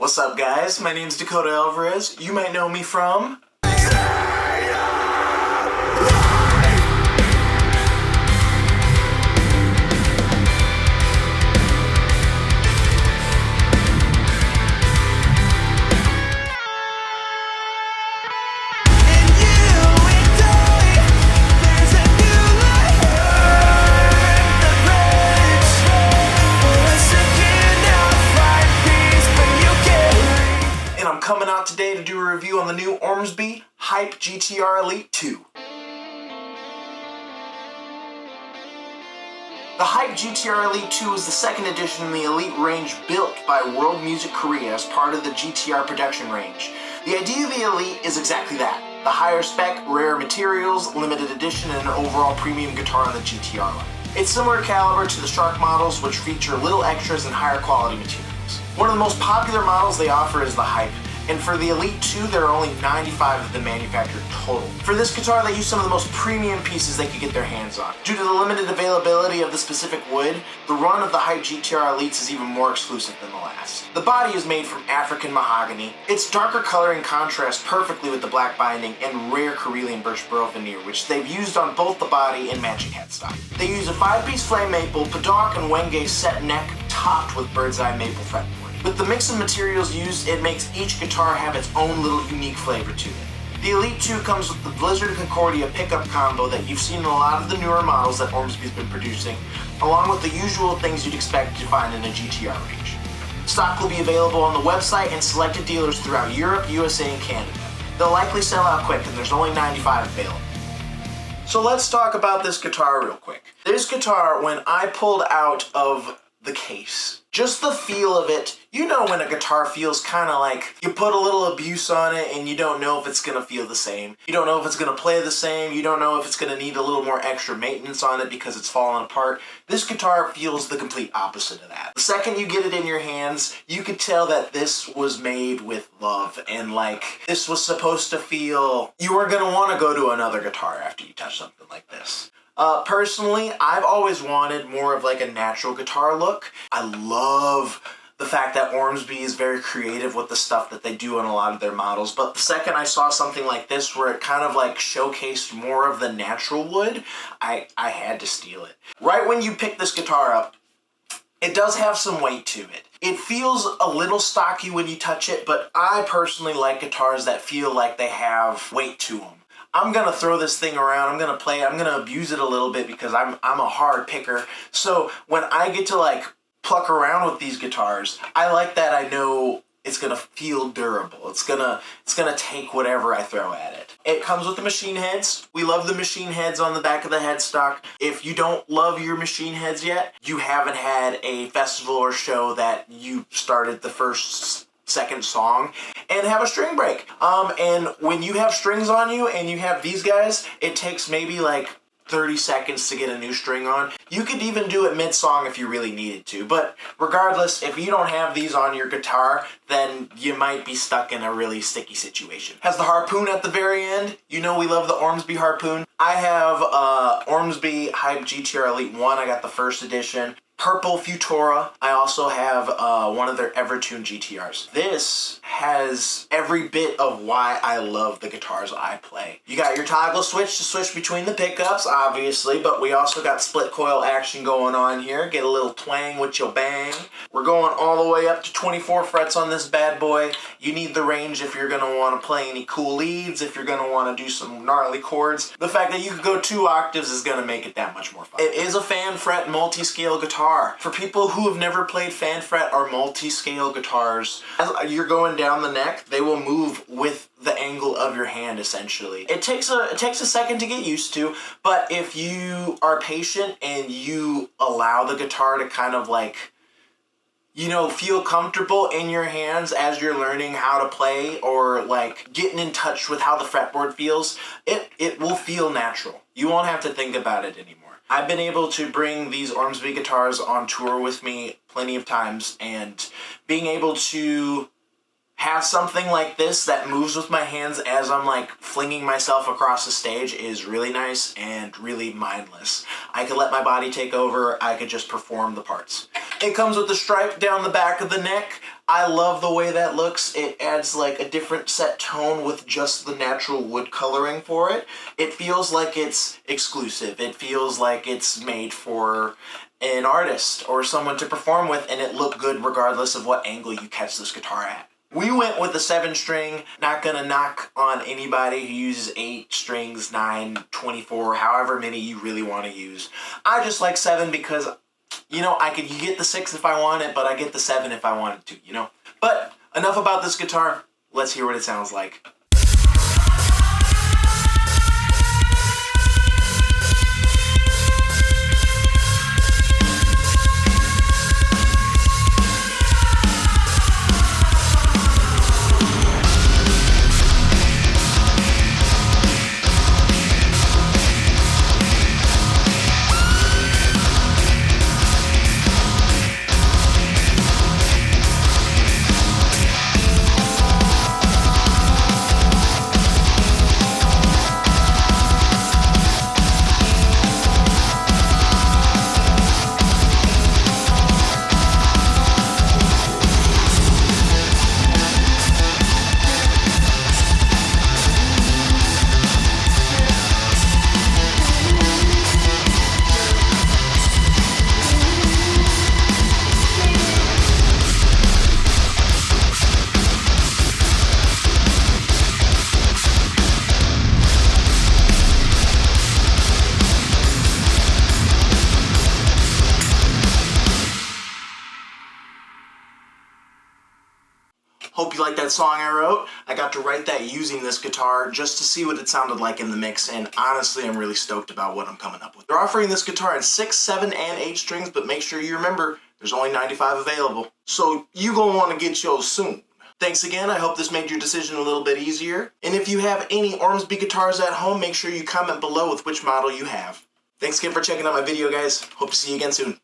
What's up, guys? My name's Dakota Alvarez. You might know me from... Coming out today to do a review on the new Ormsby Hype GTR Elite II. The Hype GTR Elite II is the second edition in the Elite range built by World Music Korea as part of the GTR production range. The idea of the Elite is exactly that. The higher spec, rare materials, limited edition, and an overall premium guitar on the GTR line. It's similar caliber to the Shark models, which feature little extras and higher quality materials. One of the most popular models they offer is the Hype. And for the Elite II, there are only 95 of them manufactured total. For this guitar, they use some of the most premium pieces they could get their hands on. Due to the limited availability of the specific wood, the run of the Hype GTR Elites is even more exclusive than the last. The body is made from African Mahogany. Its darker coloring contrasts perfectly with the black binding and rare Karelian Birch Burl veneer, which they've used on both the body and matching headstock. They use a 5-piece flame maple, Padauk and Wenge set neck topped with Birdseye Maple fretboard. With the mix of materials used, it makes each guitar have its own little unique flavor to it. The Elite II comes with the Blizzard and Concordia pickup combo that you've seen in a lot of the newer models that Ormsby's been producing, along with the usual things you'd expect to find in a GTR range. Stock will be available on the website and selected dealers throughout Europe, USA, and Canada. They'll likely sell out quick, and there's only 95 available. So let's talk about this guitar real quick. This guitar, when I pulled out of the case, just the feel of it, you know when a guitar feels kind of like you put a little abuse on it and you don't know if it's going to feel the same. You don't know if it's going to play the same. You don't know if it's going to need a little more extra maintenance on it because it's falling apart. This guitar feels the complete opposite of that. The second you get it in your hands, you could tell that this was made with love and like this was supposed to feel you were going to want to go to another guitar after you touch something like this. Personally, I've always wanted more of like a natural guitar look. I love the fact that Ormsby is very creative with the stuff that they do on a lot of their models, but the second I saw something like this where it kind of like showcased more of the natural wood, I had to steal it. Right when you pick this guitar up, it does have some weight to it. It feels a little stocky when you touch it, but I personally like guitars that feel like they have weight to them. I'm going to throw this thing around, I'm going to play it, I'm going to abuse it a little bit because I'm a hard picker. So when I get to like pluck around with these guitars, I like that I know it's going to feel durable. It's going to take whatever I throw at it. It comes with the machine heads. We love the machine heads on the back of the headstock. If you don't love your machine heads yet, you haven't had a festival or show that you started the second song and have a string break. And when you have strings on you and you have these guys, it takes maybe like 30 seconds to get a new string on. You could even do it mid-song if you really needed to, but regardless, if you don't have these on your guitar, then you might be stuck in a really sticky situation. Has the harpoon at the very end. You know we love the Ormsby harpoon. I have Ormsby Hype GTR Elite I. I got the first edition. Purple Futura. I also have one of their Evertune GTRs. This has every bit of why I love the guitars I play. You got your toggle switch to switch between the pickups, obviously, but we also got split coil action going on here. Get a little twang with your bang. We're going all the way up to 24 frets on this bad boy. You need the range if you're going to want to play any cool leads, if you're going to want to do some gnarly chords. The fact that you could go 2 octaves is going to make it that much more fun. It is a fan fret multi-scale guitar. For people who have never played fan fret or multi-scale guitars, as you're going down the neck, they will move with the angle of your hand essentially. It takes a second to get used to, but if you are patient and you allow the guitar to kind of like, you know, feel comfortable in your hands as you're learning how to play or like getting in touch with how the fretboard feels, it will feel natural. You won't have to think about it anymore. I've been able to bring these Ormsby guitars on tour with me plenty of times, and being able to have something like this that moves with my hands as I'm like flinging myself across the stage is really nice and really mindless. I could let my body take over, I could just perform the parts. It comes with a stripe down the back of the neck. I love the way that looks. It adds like a different set tone with just the natural wood coloring for it. It feels like it's exclusive. It feels like it's made for an artist or someone to perform with, and it looked good regardless of what angle you catch this guitar at. We went with a 7-string, not gonna knock on anybody who uses 8 strings, 9, 24, however many you really want to use. I just like 7 because, you know, you get the 6 if I want it, but I get the 7 if I wanted to, you know? But enough about this guitar, let's hear what it sounds like. Hope you like that song I wrote. I got to write that using this guitar just to see what it sounded like in the mix, and honestly, I'm really stoked about what I'm coming up with. They're offering this guitar in 6, 7, and 8 strings, but make sure you remember, there's only 95 available. So you gonna wanna get yours soon. Thanks again, I hope this made your decision a little bit easier. And if you have any Ormsby guitars at home, make sure you comment below with which model you have. Thanks again for checking out my video, guys. Hope to see you again soon.